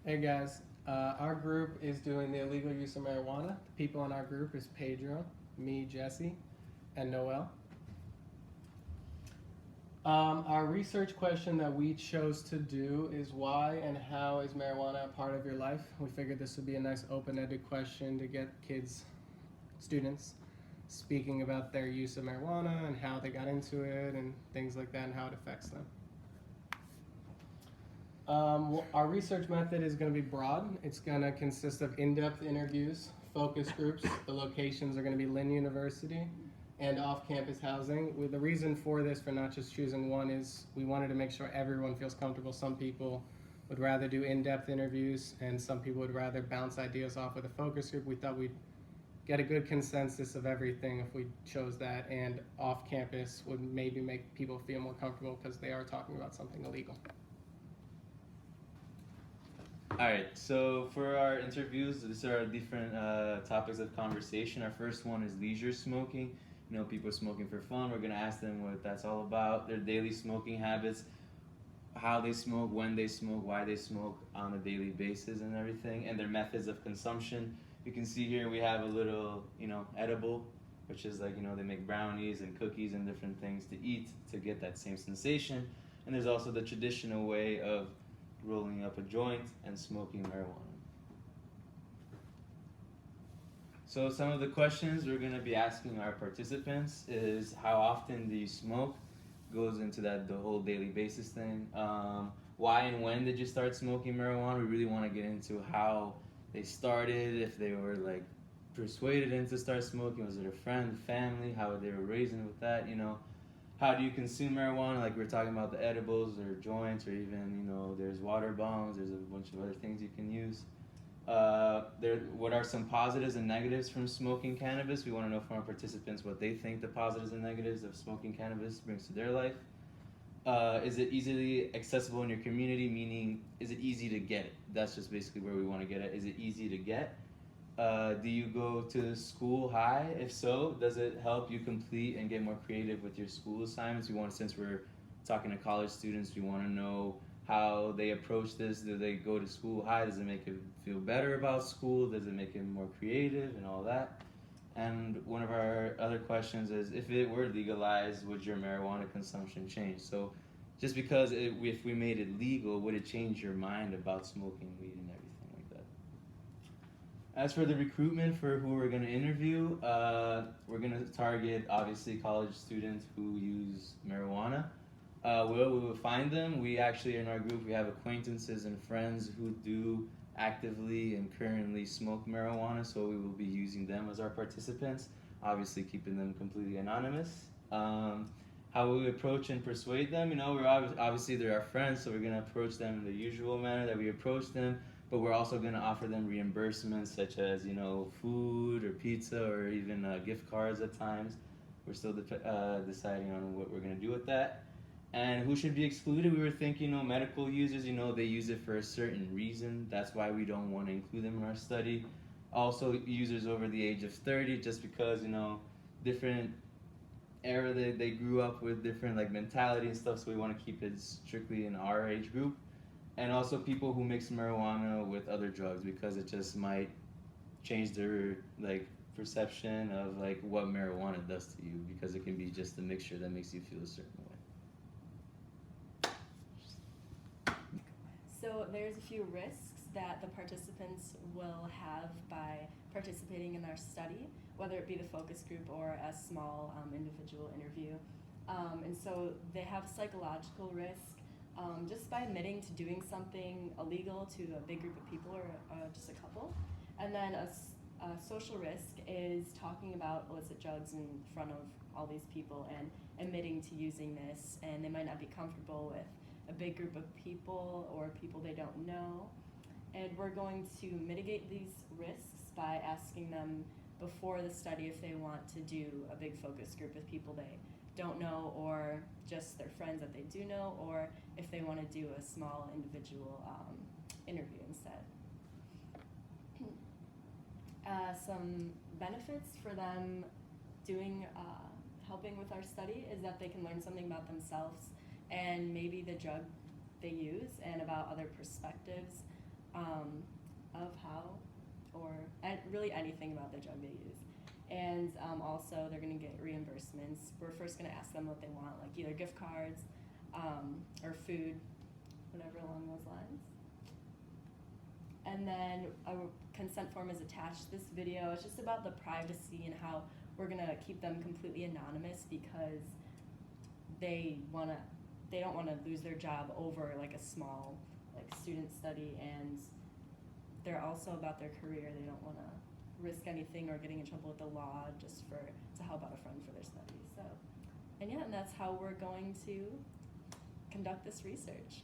Hey guys, our group is doing the illegal use of marijuana. The people in our group is Pedro, me, Jesse, and Noel. Our research question that we chose to do is why and how is marijuana a part of your life? We figured this would be a nice open-ended question to get kids, students, speaking about their use of marijuana and how they got into it and things like that and how it affects them. Our research method is going to be broad. It's going to consist of in-depth interviews, focus groups. The locations are going to be Lynn University and off-campus housing. The reason for this, for not just choosing one, is we wanted to make sure everyone feels comfortable. Some people would rather do in-depth interviews, and some people would rather bounce ideas off with a focus group. We thought we'd get a good consensus of everything if we chose that, and off-campus would maybe make people feel more comfortable because they are talking about something illegal. All right, so for our interviews, these are different topics of conversation. Our first one is leisure smoking. You know, people smoking for fun. We're gonna ask them what that's all about, their daily smoking habits, how they smoke, when they smoke, why they smoke on a daily basis, and everything, and their methods of consumption. You can see here we have a little, edible, which is like, they make brownies and cookies and different things to eat to get that same sensation. And there's also the traditional way of rolling up a joint and smoking marijuana. So some of the questions we're going to be asking our participants is how often do you smoke? Goes into the whole daily basis thing. Why and when did you start smoking marijuana? We really want to get into how they started, if they were like persuaded into start smoking. Was it a friend, family, how they were raised with that, How do you consume marijuana? Like we were talking about the edibles or joints, or even, there's water bombs, there's a bunch of other things you can use. What are some positives and negatives from smoking cannabis? We want to know from our participants what they think the positives and negatives of smoking cannabis brings to their life. Is it easily accessible in your community? Meaning, is it easy to get it? That's just basically where we want to get at. Is it easy to get? Do you go to school high? If so, does it help you complete and get more creative with your school assignments? Since we're talking to college students, we want to know how they approach this. Do they go to school high? Does it make it feel better about school? Does it make it more creative and all that? And one of our other questions is, if it were legalized, would your marijuana consumption change? So just because if we made it legal, would it change your mind about smoking weed and everything like that? As for the recruitment for who we're going to interview, we're going to target, obviously, college students who use marijuana. We will find them. We actually, in our group, we have acquaintances and friends who do actively and currently smoke marijuana, so we will be using them as our participants, obviously keeping them completely anonymous. How we approach and persuade them, we're obviously they're our friends, so we're going to approach them in the usual manner that we approach them, but we're also going to offer them reimbursements such as, food or pizza or even gift cards at times. We're still deciding on what we're going to do with that. And who should be excluded? We were thinking, medical users, they use it for a certain reason. That's why we don't want to include them in our study. Also, users over the age of 30, just because, different era they grew up with, different like mentality and stuff, so we want to keep it strictly in our age group. And also people who mix marijuana with other drugs, because it just might change their perception of what marijuana does to you, because it can be just a mixture that makes you feel a certain way. So there's a few risks that the participants will have by participating in our study, whether it be the focus group or a small individual interview. And so they have psychological risk just by admitting to doing something illegal to a big group of people or just a couple. And then a social risk is talking about illicit drugs in front of all these people and admitting to using this, and they might not be comfortable with a big group of people or people they don't know. And we're going to mitigate these risks by asking them before the study if they want to do a big focus group with people they don't know, or just their friends that they do know, or if they want to do a small individual interview instead. Some benefits for them doing helping with our study is that they can learn something about themselves and maybe the drug they use and about other perspectives. of how, or really anything about the drug they use. And also, they're going to get reimbursements. We're first going to ask them what they want, like either gift cards or food, whatever along those lines. And then a consent form is attached to this video. It's just about the privacy and how we're going to keep them completely anonymous because they don't want to lose their job over like a small like student study, and they're also about their career. They don't want to risk anything or getting in trouble with the law just to help out a friend for their studies. So, and that's how we're going to conduct this research.